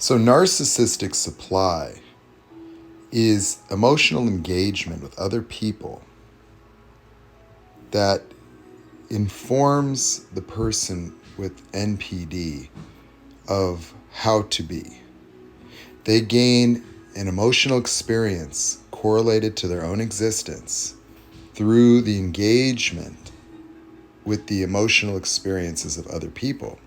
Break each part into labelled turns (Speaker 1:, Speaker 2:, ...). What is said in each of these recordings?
Speaker 1: So narcissistic supply is emotional engagement with other people that informs the person with NPD of how to be. They gain an emotional experience correlated to their own existence through the engagement with the emotional experiences of other people.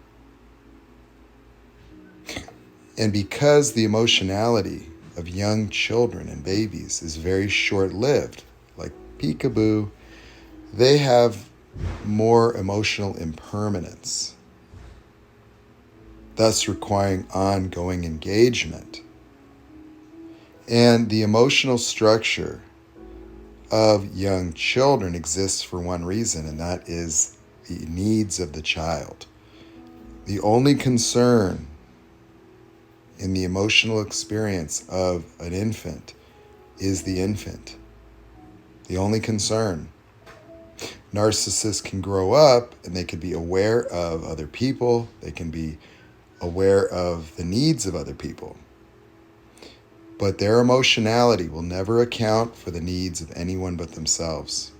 Speaker 1: And because the emotionality of young children and babies is very short-lived, like peekaboo, they have more emotional impermanence, thus requiring ongoing engagement. And the emotional structure of young children exists for one reason, and that is the needs of the child. The only concern in the emotional experience of an infant is the infant. The only concern. Narcissists can grow up and they can be aware of other people. They can be aware of the needs of other people. But their emotionality will never account for the needs of anyone but themselves.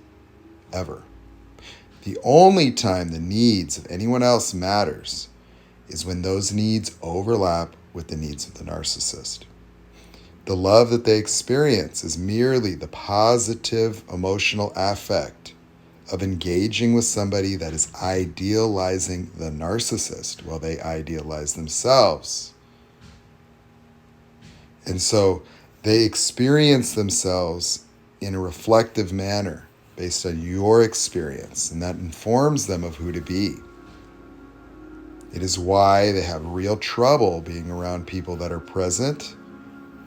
Speaker 1: Ever. The only time the needs of anyone else matters is when those needs overlap with the needs of the narcissist. The love that they experience is merely the positive emotional affect of engaging with somebody that is idealizing the narcissist while they idealize themselves. And so they experience themselves in a reflective manner based on your experience, and that informs them of who to be. It is why they have real trouble being around people that are present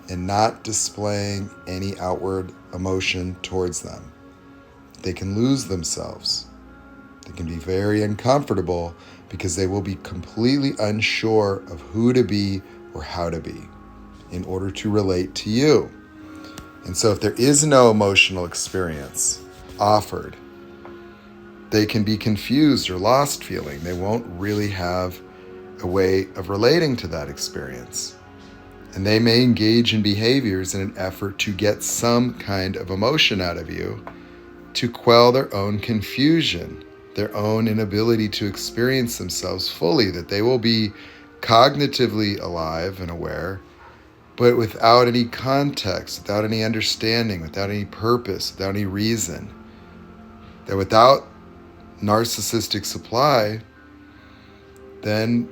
Speaker 1: and not displaying any outward emotion towards them. They can lose themselves. They can be very uncomfortable because they will be completely unsure of who to be or how to be in order to relate to you. And so if there is no emotional experience offered, they can be confused or lost feeling. They won't really have a way of relating to that experience. And they may engage in behaviors in an effort to get some kind of emotion out of you to quell their own confusion, their own inability to experience themselves fully, that they will be cognitively alive and aware, but without any context, without any understanding, without any purpose, without any reason. That without narcissistic supply, then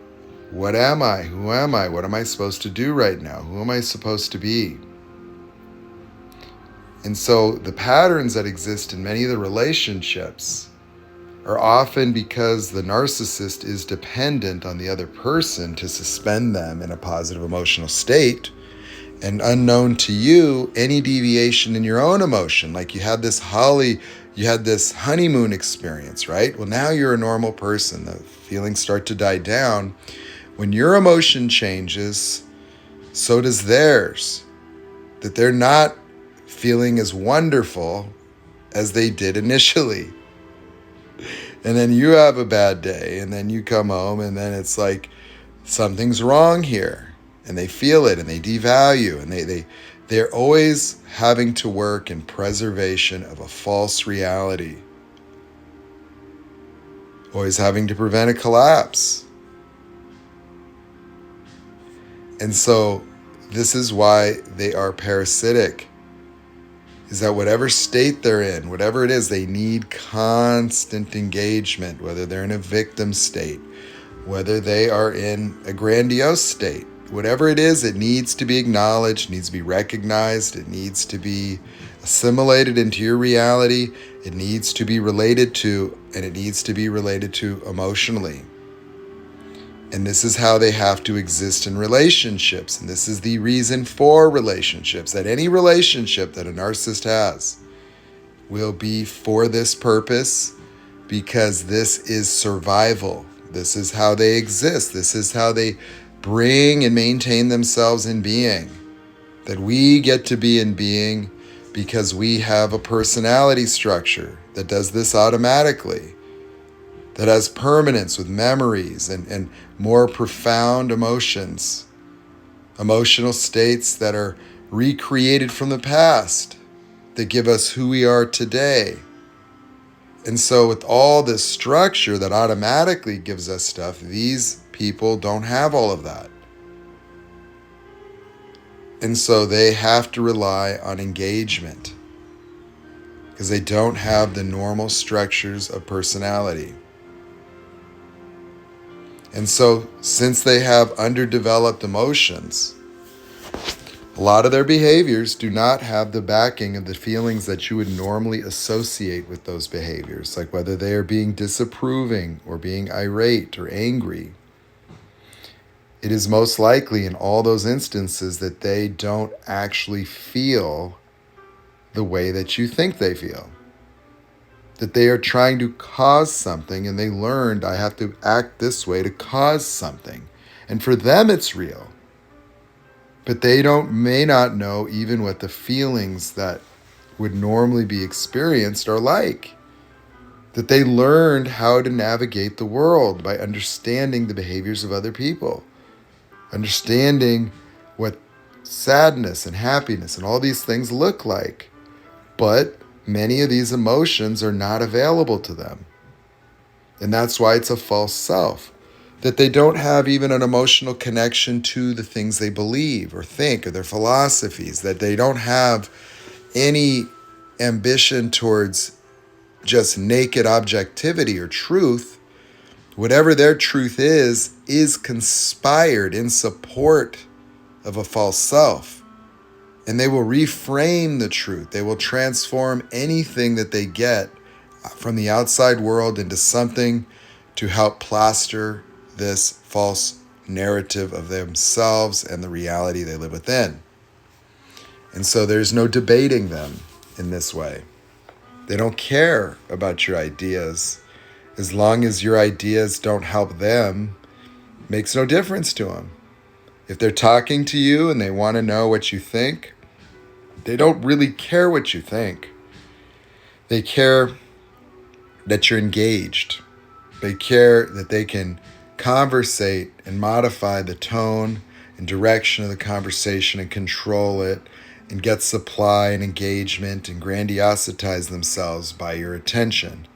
Speaker 1: what am I? Who am I? What am I supposed to do right now? Who am I supposed to be? And so the patterns that exist in many of the relationships are often because the narcissist is dependent on the other person to suspend them in a positive emotional state. And unknown to you, any deviation in your own emotion, like you had this honeymoon experience, right? Well, now you're a normal person. The feelings start to die down. When your emotion changes, so does theirs. That they're not feeling as wonderful as they did initially. And then you have a bad day, and then you come home, and then it's like something's wrong here. And they feel it, and they devalue, and they're always having to work in preservation of a false reality. Always having to prevent a collapse. And so this is why they are parasitic, is that whatever state they're in, whatever it is, they need constant engagement, whether they're in a victim state, whether they are in a grandiose state. Whatever it is, it needs to be acknowledged, needs to be recognized, it needs to be assimilated into your reality, it needs to be related to, and it needs to be related to emotionally. And this is how they have to exist in relationships, and this is the reason for relationships, that any relationship that a narcissist has will be for this purpose, because this is survival. This is how they exist. This is how they bring and maintain themselves in being. That we get to be in being because we have a personality structure that does this automatically, that has permanence with memories and more profound emotions emotional states that are recreated from the past that give us who we are today. And so with all this structure that automatically gives us stuff, these people don't have all of that. And so they have to rely on engagement because they don't have the normal structures of personality. And so since they have underdeveloped emotions, a lot of their behaviors do not have the backing of the feelings that you would normally associate with those behaviors, like whether they are being disapproving or being irate or angry. It is most likely in all those instances that they don't actually feel the way that you think they feel. That they are trying to cause something and they learned I have to act this way to cause something. And for them it's real. But they may not know even what the feelings that would normally be experienced are like. That they learned how to navigate the world by understanding the behaviors of other people. Understanding what sadness and happiness and all these things look like. But many of these emotions are not available to them. And that's why it's a false self. That they don't have even an emotional connection to the things they believe or think or their philosophies. That they don't have any ambition towards just naked objectivity or truth. Whatever their truth is conspired in support of a false self. And they will reframe the truth. They will transform anything that they get from the outside world into something to help plaster this false narrative of themselves and the reality they live within. And so there's no debating them in this way. They don't care about your ideas. As long as your ideas don't help them, it makes no difference to them. If they're talking to you and they want to know what you think, they don't really care what you think. They care that you're engaged. They care that they can conversate and modify the tone and direction of the conversation and control it and get supply and engagement and grandiositize themselves by your attention.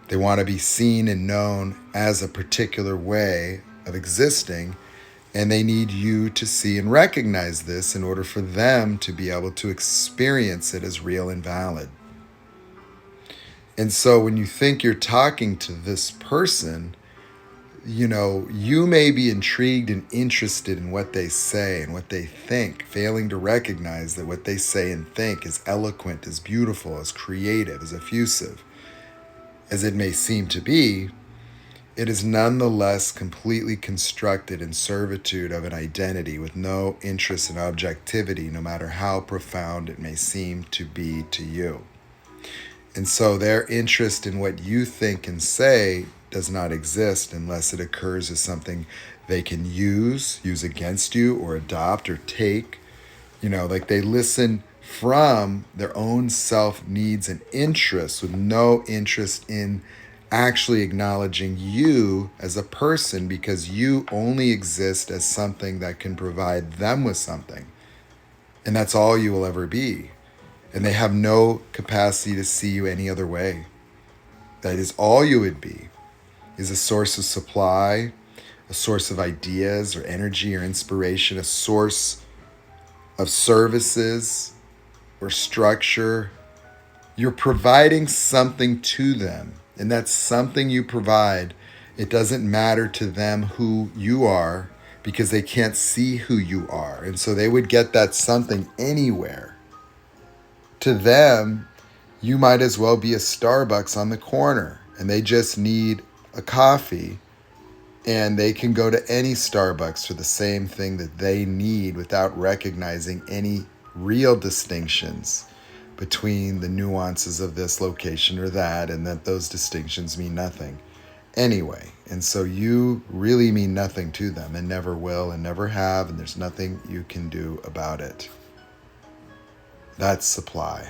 Speaker 1: They want to be seen and known as a particular way of existing, and they need you to see and recognize this in order for them to be able to experience it as real and valid. And so when you think you're talking to this person, you may be intrigued and interested in what they say and what they think, failing to recognize that what they say and think is eloquent, is beautiful, is creative, is effusive. As it may seem to be, it is nonetheless completely constructed in servitude of an identity with no interest in objectivity, no matter how profound it may seem to be to you. And so their interest in what you think and say does not exist unless it occurs as something they can use against you or adopt or take. Like they listen from their own self needs and interests with no interest in actually acknowledging you as a person, because you only exist as something that can provide them with something. And that's all you will ever be. And they have no capacity to see you any other way. That is all you would be, is a source of supply, a source of ideas or energy or inspiration, a source of services or structure. You're providing something to them. And that's something you provide. It doesn't matter to them who you are, because they can't see who you are. And so they would get that something anywhere. To them, you might as well be a Starbucks on the corner, and they just need a coffee, and they can go to any Starbucks for the same thing that they need without recognizing any real distinctions between the nuances of this location or that, and that those distinctions mean nothing anyway. And so you really mean nothing to them, and never will and never have, and there's nothing you can do about it. That's supply.